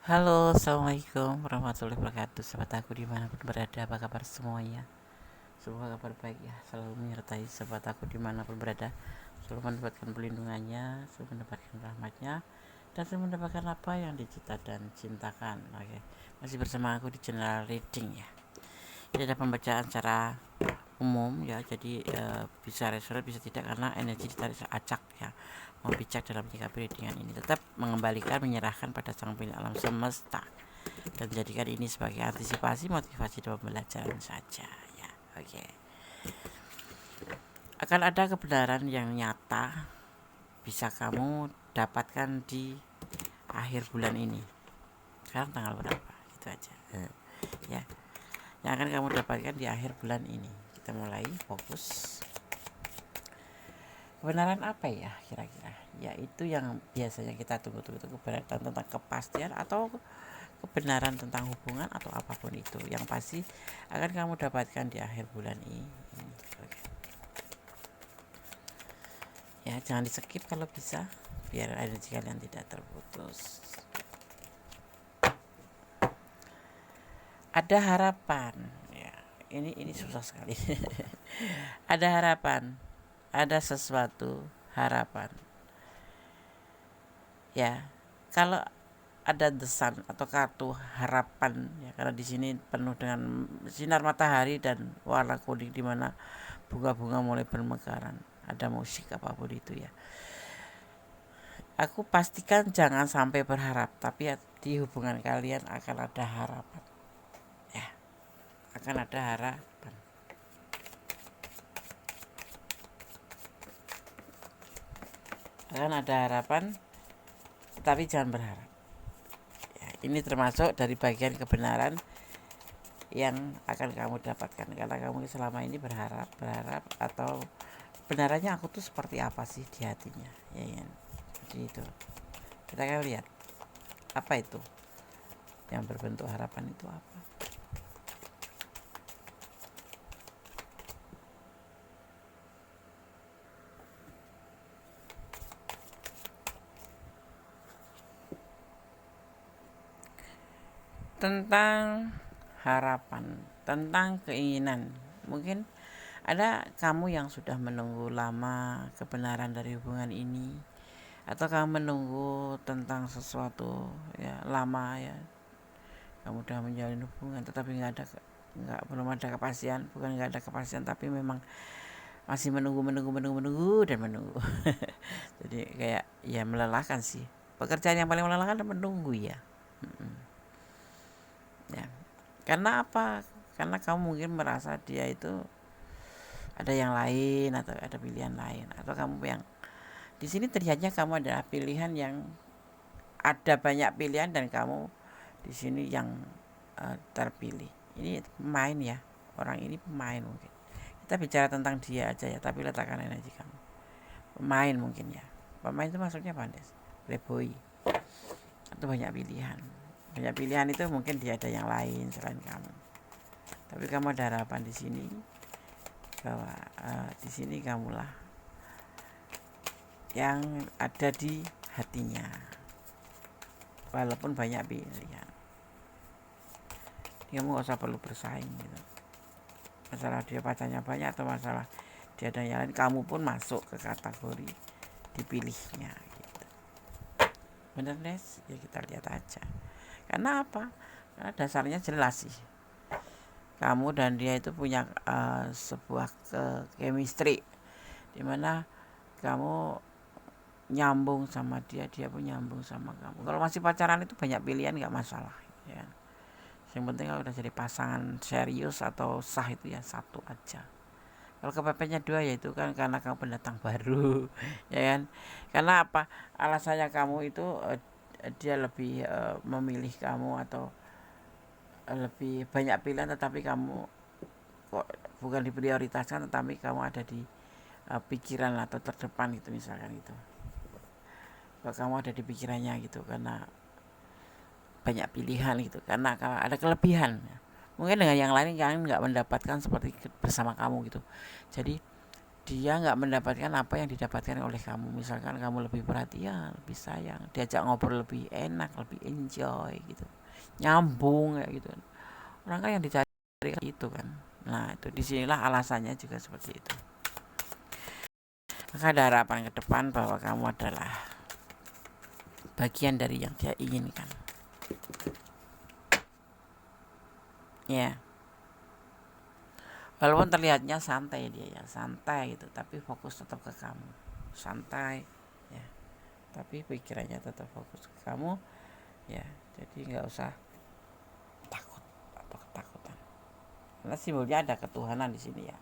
Halo, assalamualaikum warahmatullahi wabarakatuh. Sahabat aku dimanapun berada, apa kabar semuanya? Semoga kabar baik ya, selalu menyertai sahabat aku dimanapun berada, selalu mendapatkan pelindungannya, selalu mendapatkan rahmatnya, dan selalu mendapatkan apa yang dicita dan cintakan. Oke, masih bersama aku di channel reading ya. Ini ada pembacaan secara umum ya, jadi bisa resonate bisa tidak karena energi ditarik acak ya. Mau bijak dalam menyikapi readingan ini, tetap mengembalikan menyerahkan pada sang pemilik alam semesta dan jadikan ini sebagai antisipasi motivasi dalam pembelajaran saja ya. Oke. Akan ada kebenaran yang nyata bisa kamu dapatkan di akhir bulan ini. Sekarang tanggal berapa? Gitu aja. Ya. Yang akan kamu dapatkan di akhir bulan ini. Kita mulai fokus. Kebenaran apa ya kira-kira? Ya itu yang biasanya kita tunggu-tunggu, itu kebenaran tentang kepastian atau kebenaran tentang hubungan atau apapun itu. Yang pasti akan kamu dapatkan di akhir bulan ini. Oke. Ya jangan di skip kalau bisa, biar energi kalian tidak terputus. Ada harapan. Ya, ini susah sekali. Ada harapan. Ada sesuatu harapan. Ya, kalau ada desan atau kartu harapan ya, karena di sini penuh dengan sinar matahari dan warna kuning di mana bunga-bunga mulai bermekaran, ada musik apapun itu ya. Aku pastikan jangan sampai berharap, tapi ya, di hubungan kalian akan ada harapan ya, akan ada harapan. Akan ada harapan, tetapi jangan berharap ya. Ini termasuk dari bagian kebenaran yang akan kamu dapatkan karena kamu selama ini berharap atau benarannya aku tuh seperti apa sih di hatinya ya, ya. Jadi itu kita akan lihat apa itu yang berbentuk harapan itu apa. Tentang harapan, tentang keinginan. Mungkin ada kamu yang sudah menunggu lama kebenaran dari hubungan ini, atau kamu menunggu tentang sesuatu ya lama ya. Kamu sudah menjalin hubungan tetapi belum ada kepastian, bukan nggak ada kepastian tapi memang masih menunggu dan menunggu. Jadi kayak ya melelahkan sih. Pekerjaan yang paling melelahkan adalah menunggu ya. Ya. Karena apa? Karena kamu mungkin merasa dia itu ada yang lain atau ada pilihan lain, atau kamu yang di sini terlihatnya kamu adalah pilihan yang ada banyak pilihan dan kamu di sini yang terpilih. Ini pemain ya, orang ini pemain mungkin. Kita bicara tentang dia aja ya, tapi letakkan energi kamu. Pemain mungkin ya. Pemain itu maksudnya Pandes, playboy atau banyak pilihan. Banyak pilihan itu mungkin dia ada yang lain selain kamu. Tapi kamu ada harapan di sini bahwa di sini kamulah yang ada di hatinya, walaupun banyak pilihan. Kamu gak usah perlu bersaing gitu. Masalah dia pacarnya banyak atau masalah dia ada yang lain, kamu pun masuk ke kategori dipilihnya gitu. Bener Nes? Ya kita lihat aja. Karena apa? Karena dasarnya jelas sih. Kamu dan dia itu punya sebuah chemistry dimana kamu nyambung sama dia, dia pun nyambung sama kamu. Kalau masih pacaran itu banyak pilihan nggak masalah ya. Yang penting kalau udah jadi pasangan serius atau sah itu ya satu aja. Kalau kepepetnya dua ya itu kan karena kamu pendatang baru ya kan. Karena apa? Alasannya kamu itu dia lebih memilih kamu atau lebih banyak pilihan, tetapi kamu kok bukan diprioritaskan, tetapi kamu ada di pikiran atau terdepan gitu misalkan itu. Kalau kamu ada di pikirannya gitu karena banyak pilihan gitu, karena ada kelebihan ya. Mungkin dengan yang lain kalian nggak mendapatkan seperti bersama kamu gitu. Jadi dia nggak mendapatkan apa yang didapatkan oleh kamu. Misalkan kamu lebih perhatian, lebih sayang, diajak ngobrol lebih enak, lebih enjoy gitu, nyambung kayak gitu. Orang kan yang dicari itu kan. Nah itu disinilah alasannya juga seperti itu. Maka ada harapan ke depan bahwa kamu adalah bagian dari yang dia inginkan. Ya, walaupun terlihatnya santai dia ya, santai gitu, tapi fokus tetap ke kamu. Santai, ya, tapi pikirannya tetap fokus ke kamu, ya. Jadi nggak usah takut atau ketakutan. Karena simbolnya ada ketuhanan di sini ya,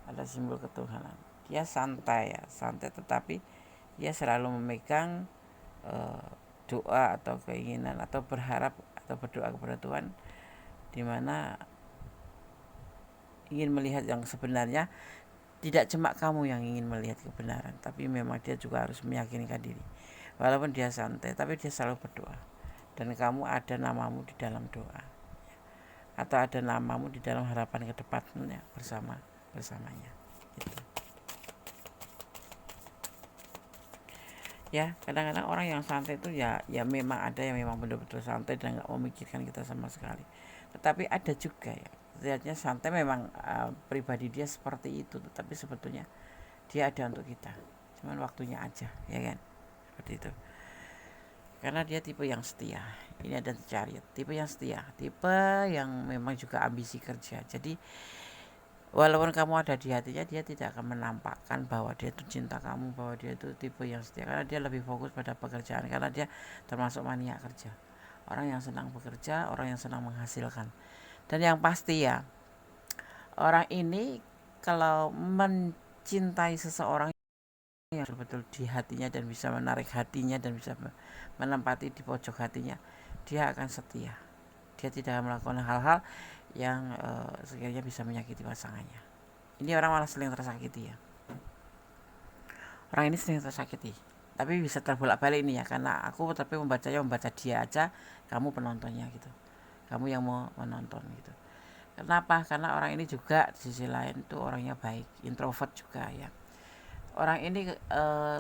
ada simbol ketuhanan. Dia santai ya, santai, tetapi dia selalu memegang doa atau keinginan atau berharap atau berdoa kepada Tuhan, dimana ingin melihat yang sebenarnya. Tidak cuma kamu yang ingin melihat kebenaran, tapi memang dia juga harus meyakinkan diri. Walaupun dia santai, tapi dia selalu berdoa. Dan kamu ada namamu di dalam doa, atau ada namamu di dalam harapan ke depannya bersamanya. Gitu. Ya, kadang-kadang orang yang santai itu ya memang ada yang memang benar-benar santai dan nggak memikirkan kita sama sekali. Tetapi ada juga ya, lihatnya santai memang pribadi dia seperti itu, tetapi sebetulnya dia ada untuk kita, cuman waktunya aja, ya kan, seperti itu. Karena dia tipe yang setia. Ini ada Chariot, tipe yang setia, tipe yang memang juga ambisi kerja. Jadi walaupun kamu ada di hatinya, dia tidak akan menampakkan bahwa dia itu cinta kamu, bahwa dia itu tipe yang setia, karena dia lebih fokus pada pekerjaan, karena dia termasuk mania kerja, orang yang senang bekerja, orang yang senang menghasilkan. Dan yang pasti ya, orang ini kalau mencintai seseorang yang betul-betul di hatinya dan bisa menarik hatinya dan bisa menempati di pojok hatinya, dia akan setia. Dia tidak melakukan hal-hal yang sekiranya bisa menyakiti pasangannya. Ini orang malah sering tersakiti ya. Orang ini sering tersakiti, tapi bisa terbolak-balik ini ya, karena aku tapi membaca dia aja, kamu penontonnya gitu, kamu yang mau menonton gitu. Kenapa? Karena orang ini juga di sisi lain tuh orangnya baik, introvert juga ya. Orang ini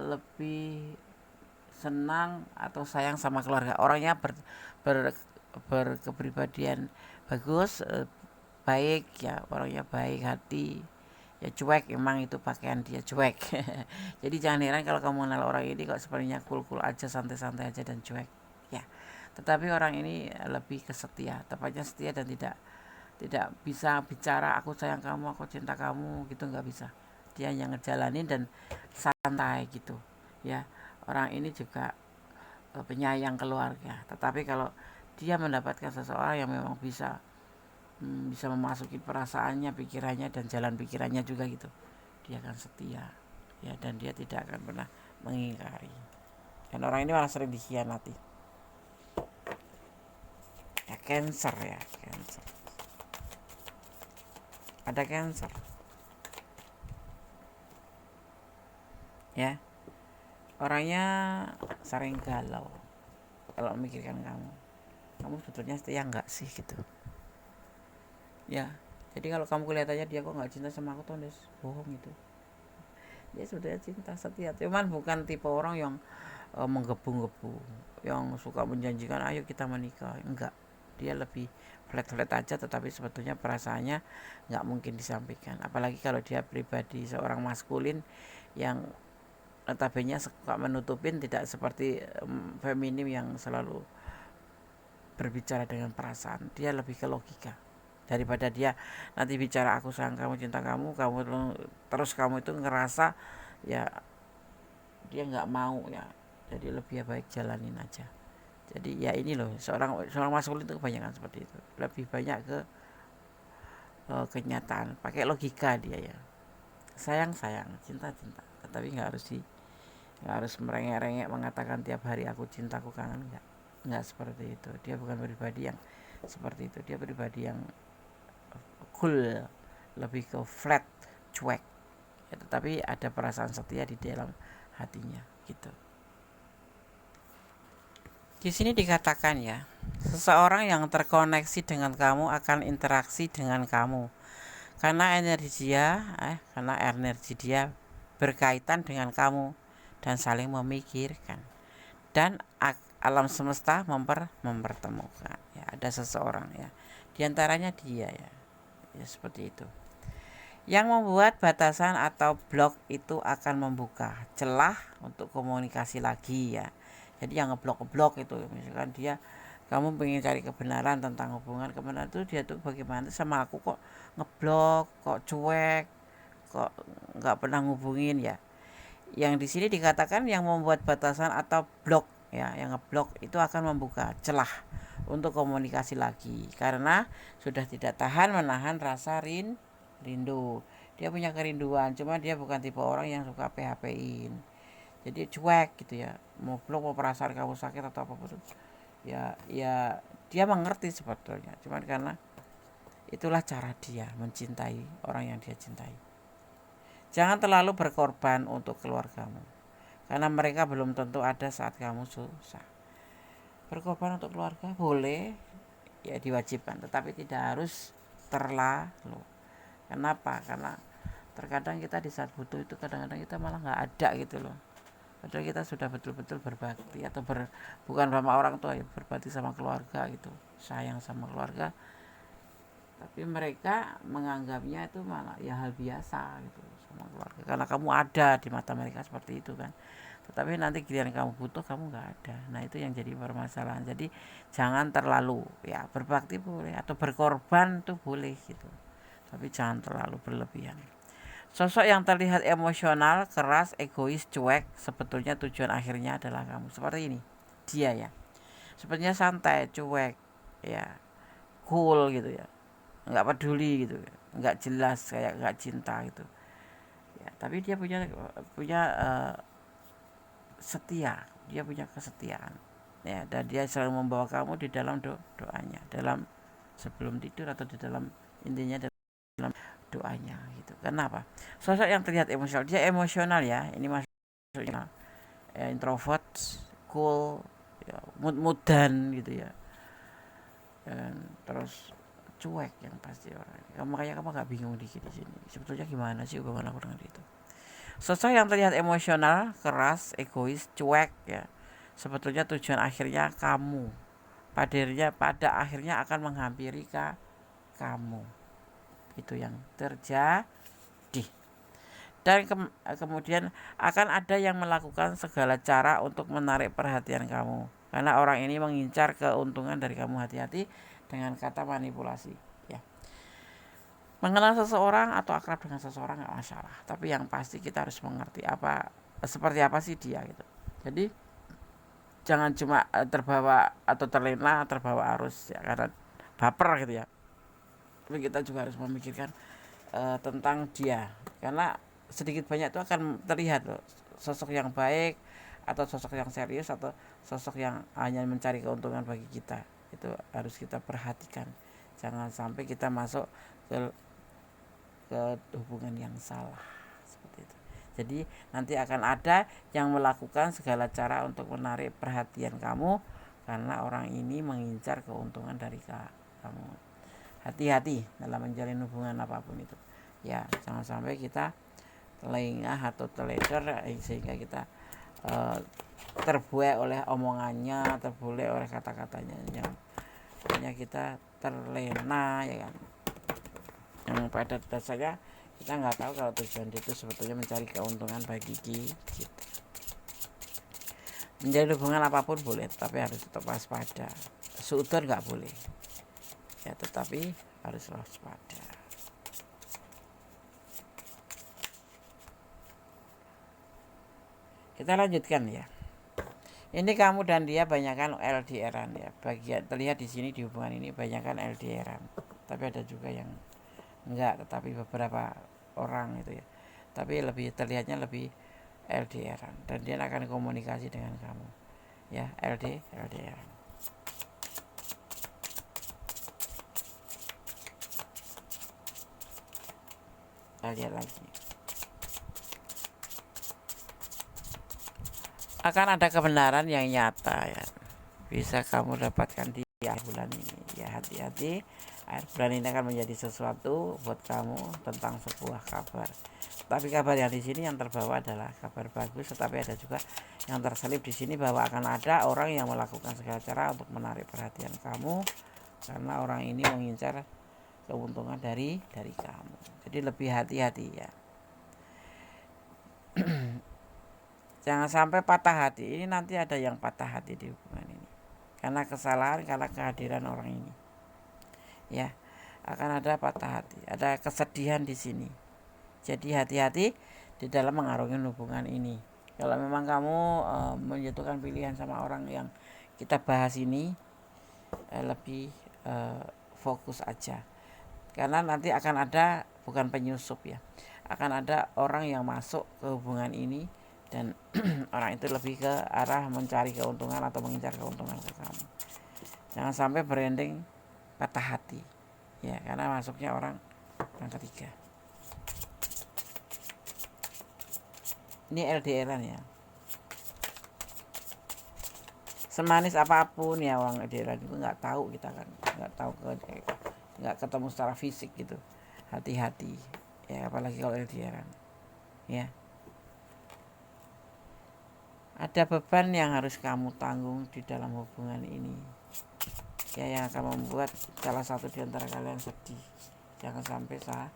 lebih senang atau sayang sama keluarga. Orangnya berkepribadian bagus, baik ya, orangnya baik hati. Ya cuek, emang itu pakaian dia cuek. Jadi jangan heran kalau kamu kenal orang ini kok sepertinya cool-cool aja, santai-santai aja dan cuek. Ya. Tetapi orang ini lebih kesetia, tepatnya setia dan tidak bisa bicara aku sayang kamu, aku cinta kamu gitu, nggak bisa. Dia yang ngejalanin dan santai gitu ya. Orang ini juga penyayang keluarga, tetapi kalau dia mendapatkan seseorang yang memang bisa memasuki perasaannya, pikirannya dan jalan pikirannya juga gitu, dia akan setia ya, dan dia tidak akan pernah mengingkari. Dan orang ini malah sering dikhianati ya. Cancer ya, Cancer, ada Cancer ya. Orangnya sering galau kalau memikirkan kamu sebetulnya setia nggak sih gitu ya. Jadi kalau kamu kelihatannya dia kok nggak cinta sama aku tuh, bohong itu. Dia sebetulnya cinta, setia, cuman bukan tipe orang yang menggebu-gebu, yang suka menjanjikan ayo kita menikah, enggak. Dia lebih flat-flat aja, tetapi sebetulnya perasaannya nggak mungkin disampaikan. Apalagi kalau dia pribadi seorang maskulin yang notabene suka menutupin, tidak seperti feminim yang selalu berbicara dengan perasaan. Dia lebih ke logika, daripada dia nanti bicara aku sayang kamu, cinta kamu terus kamu itu ngerasa ya dia nggak mau ya. Jadi lebih baik jalanin aja. Jadi ya ini loh, seorang maskulin itu kebanyakan seperti itu, lebih banyak ke kenyataan, pakai logika dia ya. Sayang, cinta, tetapi nggak harus merengek-rengek mengatakan tiap hari aku cinta, aku kangen, nggak seperti itu. Dia bukan pribadi yang seperti itu. Dia pribadi yang cool, lebih ke flat, cuek ya, tetapi ada perasaan setia di dalam hatinya gitu. Di sini dikatakan ya, seseorang yang terkoneksi dengan kamu akan interaksi dengan kamu. karena energi dia berkaitan dengan kamu dan saling memikirkan, dan alam semesta mempertemukan ya, ada seseorang ya, diantaranya dia ya, seperti itu. Yang membuat batasan atau blok itu akan membuka celah untuk komunikasi lagi ya. Jadi yang ngeblok itu, misalkan kamu pengen cari kebenaran tentang hubungan kebenaran itu, dia tuh bagaimana sama aku kok ngeblok, kok cuek, kok nggak pernah ngubungin ya. Yang di sini dikatakan yang membuat batasan atau blok ya, yang ngeblok itu akan membuka celah untuk komunikasi lagi karena sudah tidak tahan menahan rasa rindu. Dia punya kerinduan, cuma dia bukan tipe orang yang suka PHP-in. Jadi cuek gitu ya, mau blok, mau perasaan kamu sakit atau apapun ya dia mengerti sebetulnya, cuman karena itulah cara dia mencintai orang yang dia cintai. Jangan terlalu berkorban untuk keluargamu, karena mereka belum tentu ada saat kamu susah. Berkorban untuk keluarga boleh ya, diwajibkan, tetapi tidak harus terlalu. Kenapa? Karena terkadang kita di saat butuh itu kadang-kadang kita malah nggak ada gitu loh. Padahal kita sudah betul-betul berbakti atau bukan sama orang tua ya, berbakti sama keluarga gitu, sayang sama keluarga. Tapi mereka menganggapnya itu malah ya hal biasa gitu sama keluarga. Karena kamu ada di mata mereka seperti itu kan. Tetapi nanti giliran kamu butuh kamu nggak ada. Nah itu yang jadi permasalahan. Jadi jangan terlalu ya, berbakti boleh atau berkorban tuh boleh gitu, tapi jangan terlalu berlebihan. Sosok yang terlihat emosional, keras, egois, cuek, sebetulnya tujuan akhirnya adalah kamu. Seperti ini, dia ya, sepertinya santai, cuek, ya, cool gitu ya, nggak peduli gitu, nggak jelas, kayak nggak cinta gitu. Ya, tapi dia punya setia, dia punya kesetiaan. Ya, dan dia selalu membawa kamu di dalam doanya, dalam sebelum tidur atau di dalam intinya dalam doanya gitu. Kenapa? Sosok yang terlihat emosional, dia emosional ya. Ini maksudnya ya, introvert, cool, ya, mood-moodan gitu ya. Dan terus cuek yang pasti orang. Makanya kamu gak bingung dikit di sini. Sebetulnya gimana sih hubungan aku dengan itu? Sosok yang terlihat emosional, keras, egois, cuek ya. Sebetulnya tujuan akhirnya kamu. Pada akhirnya akan menghampiri kamu. Itu yang terjadi. Dan kemudian akan ada yang melakukan segala cara untuk menarik perhatian kamu, karena orang ini mengincar keuntungan dari kamu. Hati-hati dengan kata manipulasi ya. Mengenal seseorang atau akrab dengan seseorang nggak masalah, tapi yang pasti kita harus mengerti seperti apa sih dia gitu. Jadi jangan cuma terbawa atau terbawa arus ya, karena baper gitu ya. Tapi kita juga harus memikirkan tentang dia, karena sedikit banyak itu akan terlihat loh, sosok yang baik atau sosok yang serius atau sosok yang hanya mencari keuntungan bagi kita. Itu harus kita perhatikan, jangan sampai kita masuk ke hubungan yang salah seperti itu. Jadi nanti akan ada yang melakukan segala cara untuk menarik perhatian kamu, karena orang ini mengincar keuntungan dari kamu. Hati-hati dalam menjalin hubungan apapun itu ya, jangan sampai kita lengah atau teledor sehingga kita terbuai oleh omongannya, terbuai oleh kata-katanya, yang hanya kita terlena ya kan. Yang pada dasarnya kita nggak tahu kalau tujuan itu sebetulnya mencari keuntungan bagi kita. Menjalin hubungan apapun boleh, tapi harus tetap waspada. Suudon nggak boleh ya, tetapi harus waspada. Kita lanjutkan ya. Ini kamu dan dia banyakkan LDRan ya. Bagian terlihat di sini di hubungan ini banyakkan LDRan. Tapi ada juga yang enggak, tetapi beberapa orang itu ya. Tapi terlihatnya lebih LDRan, dan dia akan komunikasi dengan kamu. Ya, LDRan. Kita lihat lagi. Akan ada kebenaran yang nyata ya, bisa kamu dapatkan di akhir bulan ini. Ya hati-hati, akhir bulan ini akan menjadi sesuatu buat kamu tentang sebuah kabar. Tapi kabar yang di sini yang terbawa adalah kabar bagus, tetapi ada juga yang terselip di sini bahwa akan ada orang yang melakukan segala cara untuk menarik perhatian kamu, karena orang ini mengincar keuntungan dari kamu. Jadi lebih hati-hati ya. Jangan sampai patah hati. Ini nanti ada yang patah hati di hubungan ini karena kesalahan, karena kehadiran orang ini. Ya, akan ada patah hati, ada kesedihan di sini. Jadi hati-hati di dalam mengarungi hubungan ini. Kalau memang kamu menjatuhkan pilihan sama orang yang kita bahas ini, lebih fokus aja. Karena nanti akan ada, bukan penyusup ya, akan ada orang yang masuk ke hubungan ini, dan orang itu lebih ke arah mencari keuntungan atau mengincar keuntungan ke kamu. Jangan sampai branding patah hati ya, karena masuknya orang ketiga. Ini LDRan ya, semanis apapun ya orang LDRan itu nggak tahu, kita kan nggak tahu, nggak ketemu secara fisik gitu. Hati-hati ya, apalagi kalau LDRan ya. Ada beban yang harus kamu tanggung di dalam hubungan ini ya, yang akan membuat salah satu di antara kalian sedih. Jangan sampai salah,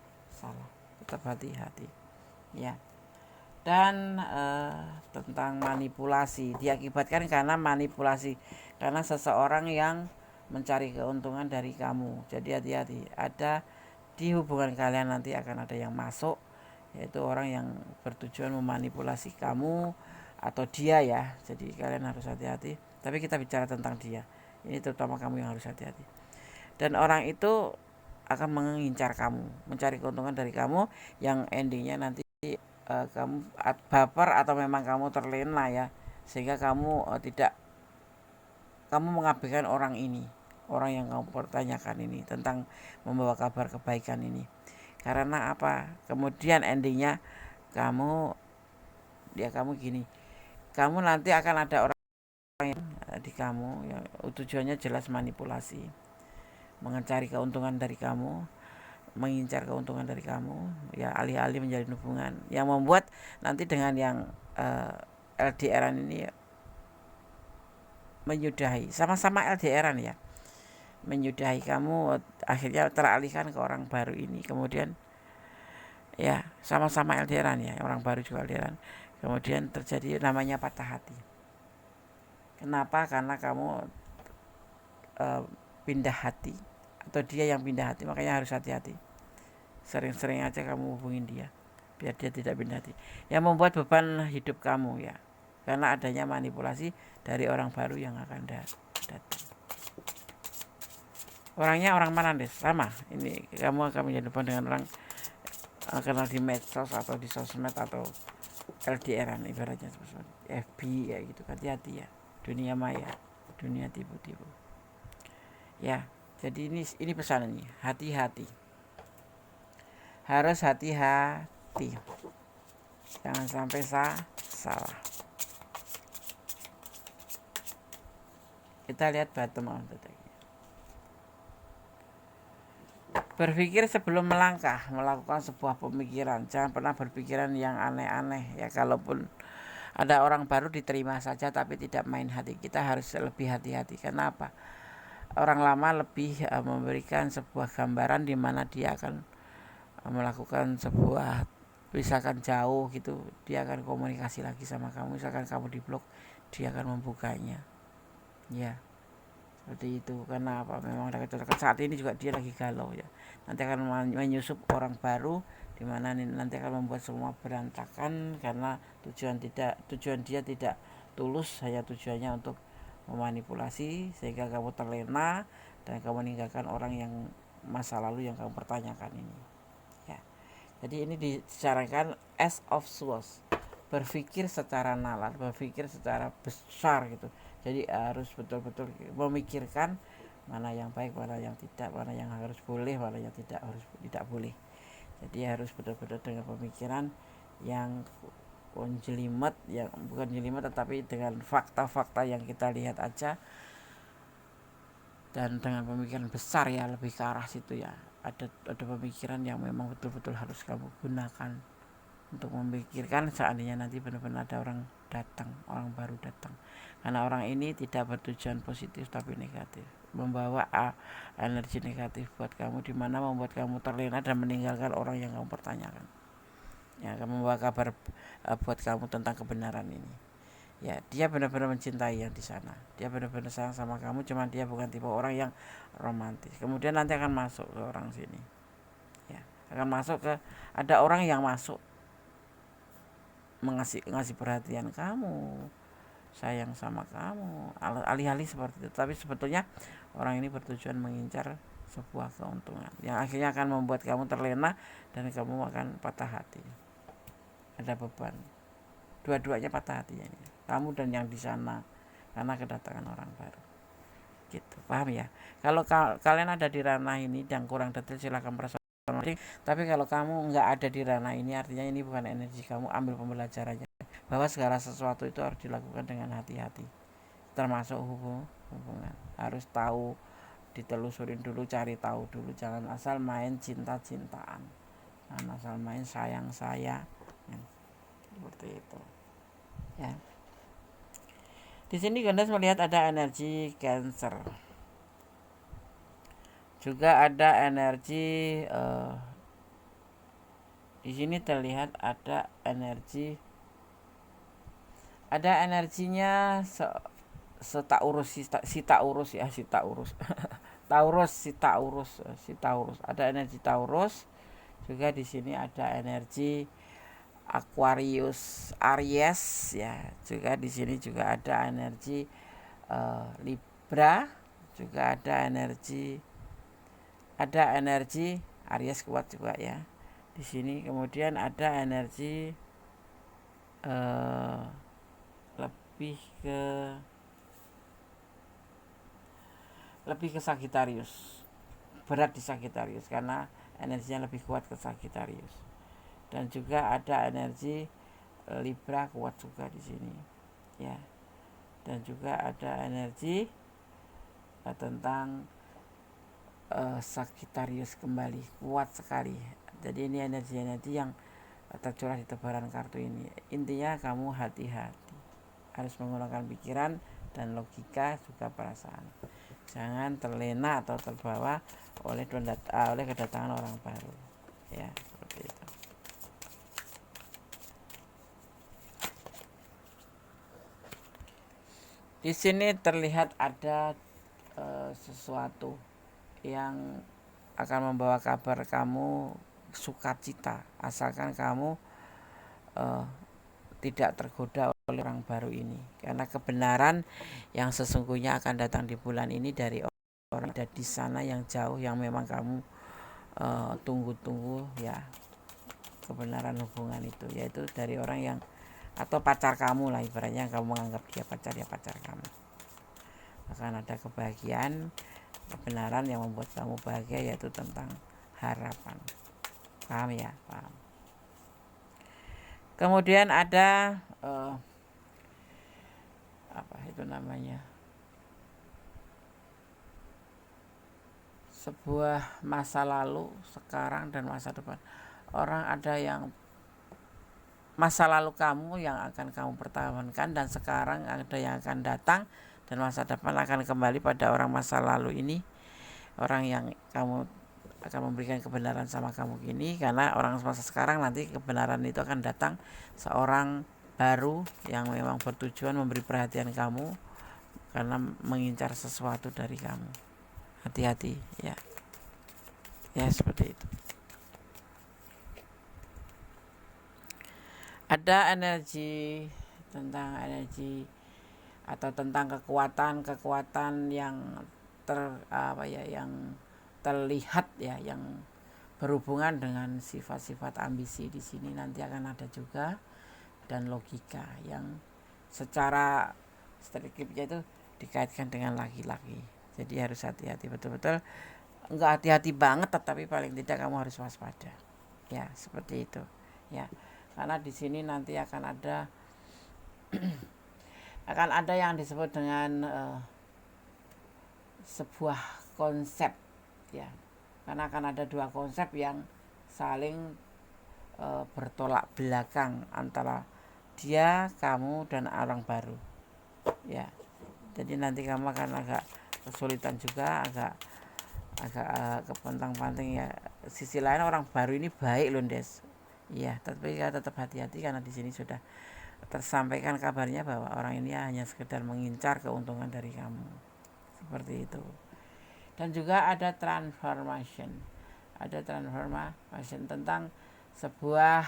tetap hati-hati ya. Dan tentang manipulasi, diakibatkan karena manipulasi, karena seseorang yang mencari keuntungan dari kamu. Jadi hati-hati, ada di hubungan kalian nanti akan ada yang masuk, yaitu orang yang bertujuan memanipulasi kamu atau dia ya. Jadi kalian harus hati-hati. Tapi kita bicara tentang dia, ini terutama kamu yang harus hati-hati. Dan orang itu akan mengincar kamu, mencari keuntungan dari kamu, yang endingnya nanti kamu baper atau memang kamu terlena ya, sehingga kamu kamu mengabaikan orang ini, orang yang kamu pertanyakan ini tentang membawa kabar kebaikan ini. Karena apa? Kemudian endingnya kamu gini, kamu nanti akan ada orang yang di kamu yang tujuannya jelas manipulasi, mencari keuntungan dari kamu, mengincar keuntungan dari kamu ya, alih-alih menjalin hubungan, yang membuat nanti dengan yang LDRan ini menyudahi, sama-sama LDRan ya, menyudahi kamu, akhirnya teralihkan ke orang baru ini. Kemudian ya sama-sama LDRan ya, orang baru juga LDRan, kemudian terjadi namanya patah hati. Kenapa? Karena kamu pindah hati atau dia yang pindah hati. Makanya harus hati-hati, sering-sering aja kamu hubungin dia biar dia tidak pindah hati, yang membuat beban hidup kamu ya, karena adanya manipulasi dari orang baru yang akan datang. Orangnya orang mana deh? Sama, ini kamu akan menjadi beban dengan orang kenal di medsos atau di sosmed atau LDRan, ibaratnya FB ya gitu. Hati-hati ya, dunia maya, dunia tipu-tipu ya. Jadi ini pesannya, hati-hati, harus hati-hati, jangan sampai salah. Kita lihat bottom of the deck. Berpikir sebelum melangkah, melakukan sebuah pemikiran. Jangan pernah berpikiran yang aneh-aneh ya. Kalaupun ada orang baru diterima saja, tapi tidak main hati. Kita harus lebih hati-hati. Kenapa? Orang lama lebih memberikan sebuah gambaran di mana dia akan melakukan sebuah, misalkan jauh gitu, dia akan komunikasi lagi sama kamu. Misalkan kamu diblok, dia akan membukanya ya, seperti itu. Karena apa? Memang ada kecelakaan saat ini juga, dia lagi galau ya. Nanti akan menyusup orang baru, di mana nanti akan membuat semua berantakan, karena tujuan dia tidak tulus, hanya tujuannya untuk memanipulasi, sehingga kamu terlena dan kamu meninggalkan orang yang masa lalu yang kamu pertanyakan ini ya. Jadi ini disarankan as of swords, berpikir secara nalar, berpikir secara besar gitu. Jadi harus betul-betul memikirkan mana yang baik, mana yang tidak, mana yang harus boleh, mana yang tidak boleh. Jadi harus betul-betul dengan pemikiran yang jelimet, yang bukan jelimet tetapi dengan fakta-fakta yang kita lihat aja, dan dengan pemikiran besar ya, lebih ke arah situ ya. Ada pemikiran yang memang betul-betul harus kamu gunakan untuk memikirkan seandainya nanti benar-benar ada orang datang, orang baru datang. Karena orang ini tidak bertujuan positif tapi negatif, membawa energi negatif buat kamu, dimana membuat kamu terlena dan meninggalkan orang yang kamu pertanyakan. Ya, akan membawa kabar buat kamu tentang kebenaran ini. Ya, dia benar-benar mencintai yang di sana. Dia benar-benar sayang sama kamu, cuman dia bukan tipe orang yang romantis. Kemudian nanti akan masuk ke orang sini. Ya, akan masuk ke, ada orang yang masuk ngasih perhatian kamu, sayang sama kamu, alih-alih seperti itu. Tapi sebetulnya orang ini bertujuan mengincar sebuah keuntungan yang akhirnya akan membuat kamu terlena dan kamu akan patah hati. Ada beban. Dua-duanya patah hatinya ini, kamu dan yang di sana, karena kedatangan orang baru. Gitu, paham ya? Kalau kalian ada di ranah ini dan kurang detail silahkan persoalan. Tapi kalau kamu nggak ada di ranah ini, artinya ini bukan energi kamu. Ambil pembelajarannya bahwa segala sesuatu itu harus dilakukan dengan hati-hati, termasuk hubungan. Harus tahu, ditelusurin dulu, cari tahu dulu. Jangan asal main cinta-cintaan, jangan asal main sayang-sayang, seperti itu ya. Di sini Gandas melihat ada energi Cancer, juga ada energi di sini terlihat ada energinya Taurus ya, Taurus, ada energi Taurus. Juga di sini ada energi Aquarius, Aries ya. Juga di sini juga ada energi Libra, juga ada energi Aries kuat juga ya. Di sini kemudian ada energi lebih ke Sagittarius, berat di Sagittarius karena energinya lebih kuat ke Sagittarius. Dan juga ada energi Libra kuat juga di sini ya. Dan juga ada energi tentang Sagittarius kembali kuat sekali. Jadi ini energi-energi yang tercurah di tebaran kartu ini. Intinya kamu hati-hati, harus menggunakan pikiran dan logika juga perasaan. Jangan terlena atau terbawa oleh kedatangan orang baru ya, seperti itu. Di sini terlihat ada sesuatu yang akan membawa kabar kamu sukacita, asalkan kamu tidak tergoda oleh orang baru ini. Karena kebenaran yang sesungguhnya akan datang di bulan ini dari orang ada di sana yang jauh, yang memang kamu tunggu-tunggu ya, kebenaran hubungan itu, yaitu dari orang yang atau pacar kamu lah ibaratnya, kamu menganggap dia pacar, ya pacar kamu. Akan ada kebahagiaan, kebenaran yang membuat kamu bahagia, yaitu tentang harapan. Paham ya? Paham. Kemudian ada apa itu namanya, sebuah masa lalu, sekarang, dan masa depan. Orang ada yang masa lalu kamu yang akan kamu pertahankan, dan sekarang ada yang akan datang, dan masa depan akan kembali pada orang masa lalu ini. Orang yang kamu akan memberikan kebenaran sama kamu gini, karena orang masa sekarang nanti kebenaran itu akan datang, seorang baru yang memang bertujuan memberi perhatian kamu karena mengincar sesuatu dari kamu. Hati-hati ya, ya seperti itu. Ada energi atau tentang kekuatan yang yang terlihat ya, yang berhubungan dengan sifat-sifat ambisi di sini nanti akan ada juga, dan logika yang secara stereotipnya itu dikaitkan dengan laki-laki. Jadi harus hati-hati betul-betul, enggak hati-hati banget, tetapi paling tidak kamu harus waspada. Ya, seperti itu. Ya. Karena di sini nanti akan ada yang disebut dengan sebuah konsep ya, karena akan ada dua konsep yang saling bertolak belakang antara dia, kamu, dan orang baru ya. Jadi nanti kamu akan agak kesulitan juga, agak kepontang-panting ya. Sisi lain orang baru ini baik loh Des ya, tapi ya tetap hati-hati karena di sini sudah tersampaikan kabarnya bahwa orang ini hanya sekedar mengincar keuntungan dari kamu, seperti itu. Dan juga ada transformation tentang sebuah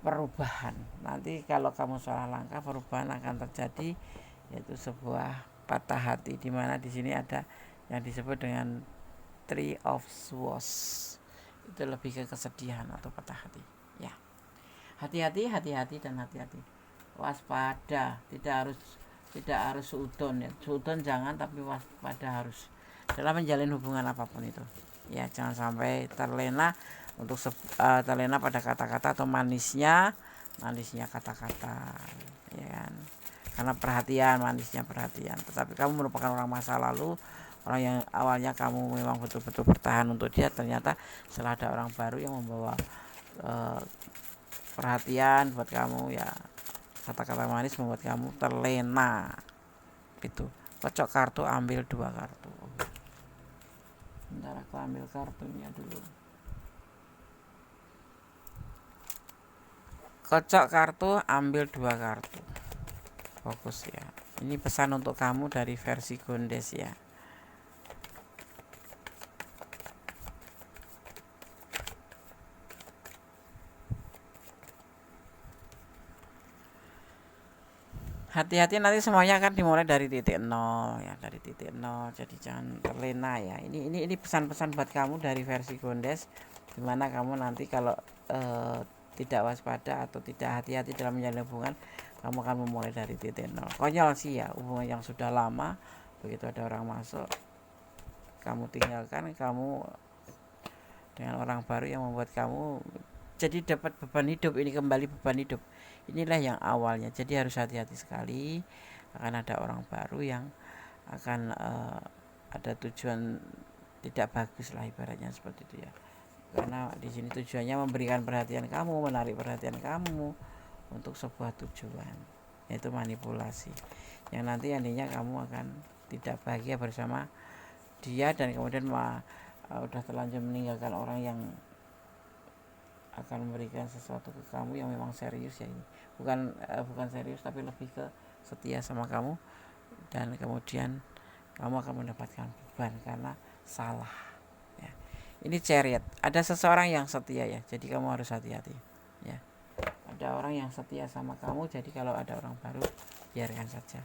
perubahan. Nanti kalau kamu salah langkah, perubahan akan terjadi, yaitu sebuah patah hati, di mana di sini ada yang disebut dengan Three of Swords. Itu lebih ke kesedihan atau patah hati ya. Hati-hati dan hati-hati, waspada, tidak harus suudon ya, suudon jangan, tapi waspada harus dalam menjalin hubungan apapun itu ya. Jangan sampai terlena terlena pada kata-kata atau manisnya kata-kata ya kan, karena manisnya perhatian. Tetapi kamu merupakan orang masa lalu, orang yang awalnya kamu memang betul-betul bertahan untuk dia, ternyata setelah ada orang baru yang membawa perhatian buat kamu ya, kata-kata manis membuat kamu terlena. Itu kocok kartu, ambil 2 kartu. Bentar aku ambil kartunya dulu. Kocok kartu, ambil 2 kartu. Fokus ya. Ini pesan untuk kamu dari versi Gondes ya. Hati-hati, nanti semuanya akan dimulai dari titik nol ya, dari titik nol. Jadi jangan terlena ya. Ini pesan-pesan buat kamu dari versi Gondes, dimana kamu nanti kalau tidak waspada atau tidak hati-hati dalam menjalin hubungan, kamu akan memulai dari titik nol. Konyol sih ya, hubungan yang sudah lama, begitu ada orang masuk, kamu tinggalkan, kamu dengan orang baru yang membuat kamu jadi dapat beban hidup. Ini kembali beban hidup. Inilah yang awalnya. Jadi harus hati-hati sekali, akan ada orang baru yang akan ada tujuan tidak bagus lah, ibaratnya seperti itu ya. Karena di sini tujuannya memberikan perhatian kamu, menarik perhatian kamu untuk sebuah tujuan, yaitu manipulasi, yang nanti nantinya kamu akan tidak bahagia bersama dia, dan kemudian udah terlanjur meninggalkan orang yang akan memberikan sesuatu ke kamu yang memang serius ya. Ini bukan serius, tapi lebih ke setia sama kamu, dan kemudian kamu akan mendapatkan beban karena salah ya. Ini Chariot, ada seseorang yang setia ya, jadi kamu harus hati-hati ya. Ada orang yang setia sama kamu, jadi kalau ada orang baru biarkan saja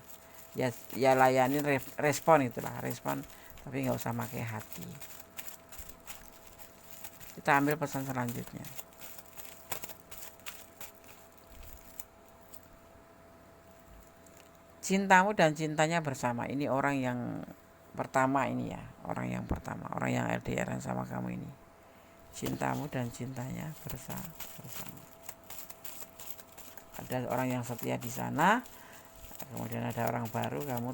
ya, layani, respon, itulah respon, tapi nggak usah pakai hati. Kita ambil pesan selanjutnya. Cintamu dan cintanya bersama. Ini orang yang pertama ini ya, orang yang LDR sama kamu ini. Cintamu dan cintanya bersama. Ada orang yang setia di sana, kemudian ada orang baru, kamu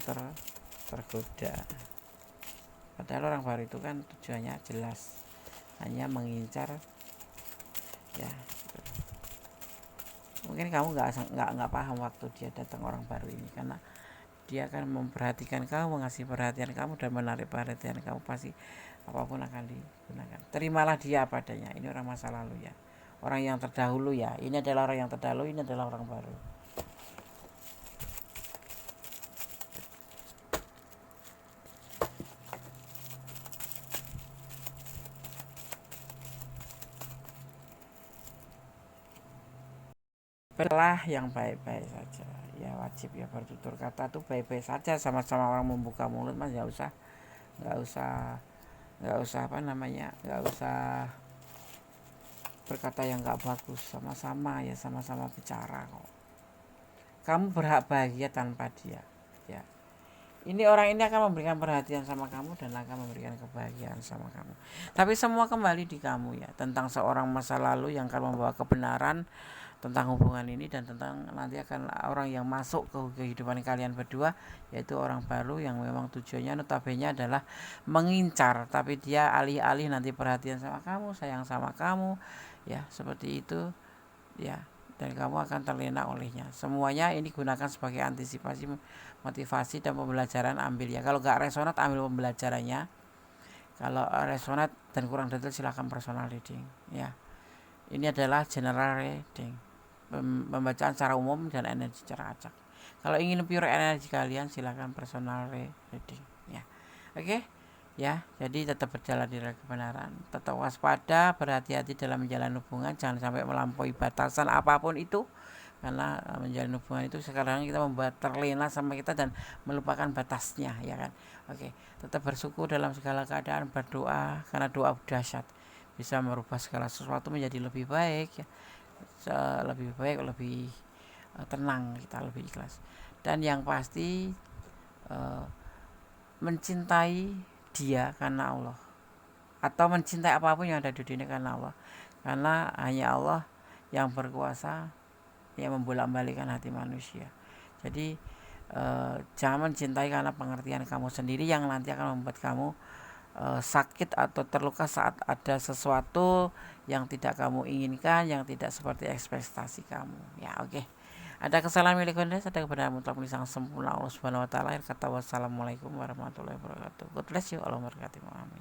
tergoda. Padahal orang baru itu kan tujuannya jelas, hanya mengincar ya. Mungkin kamu nggak paham waktu dia datang, orang baru ini, karena dia akan memperhatikan kamu, mengasih perhatian kamu, dan menarik perhatian kamu. Pasti apapun akan digunakan. Terimalah dia apa adanya. Ini orang masa lalu ya, orang yang terdahulu ya. Ini adalah orang yang terdahulu, ini adalah orang baru. Berlah yang baik-baik saja ya, wajib ya bertutur kata tuh baik-baik saja, sama-sama orang membuka mulut mas, nggak usah nggak usah berkata yang nggak bagus. Sama-sama ya, sama-sama bicara kok. Kamu berhak bahagia tanpa dia ya. Ini orang ini akan memberikan perhatian sama kamu dan akan memberikan kebahagiaan sama kamu, tapi semua kembali di kamu ya, tentang seorang masa lalu yang akan membawa kebenaran, tentang hubungan ini dan tentang nanti akan orang yang masuk ke kehidupan kalian berdua, yaitu orang baru yang memang tujuannya notabene adalah mengincar, tapi dia alih-alih nanti perhatian sama kamu, sayang sama kamu, ya seperti itu, ya, dan kamu akan terlena olehnya. Semuanya ini gunakan sebagai antisipasi, motivasi dan pembelajaran, ambil ya. Kalau nggak resonat, ambil pembelajarannya. Kalau resonat dan kurang detail, silahkan personal reading, ya. Ini adalah general reading, pembacaan secara umum dan energi secara acak. Kalau ingin pure energi kalian, silahkan personal reading, ya. Oke, ya. Jadi tetap berjalan di kebenaran, tetap waspada, berhati-hati dalam menjalin hubungan, jangan sampai melampaui batasan apapun itu, karena menjalin hubungan itu sekarang kita membuat terlena sama kita dan melupakan batasnya, ya kan. Oke, tetap bersyukur dalam segala keadaan, berdoa, karena doa dahsyat, bisa merubah segala sesuatu menjadi lebih baik, ya. Lebih baik, lebih tenang, kita lebih ikhlas, dan yang pasti mencintai dia karena Allah, atau mencintai apapun yang ada di dunia karena Allah, karena hanya Allah yang berkuasa yang membolak-balikkan hati manusia. Jadi jangan mencintai karena pengertian kamu sendiri yang nanti akan membuat kamu sakit atau terluka saat ada sesuatu yang tidak kamu inginkan, yang tidak seperti ekspektasi kamu, ya. Oke. Ada kesalahan milik Anda, ada kebenaran mutlak milik Sang Sempurna Allah Subhanahu wa taala. Kata wassalamualaikum warahmatullahi wabarakatuh. God bless you, Allah memberkati. Amin.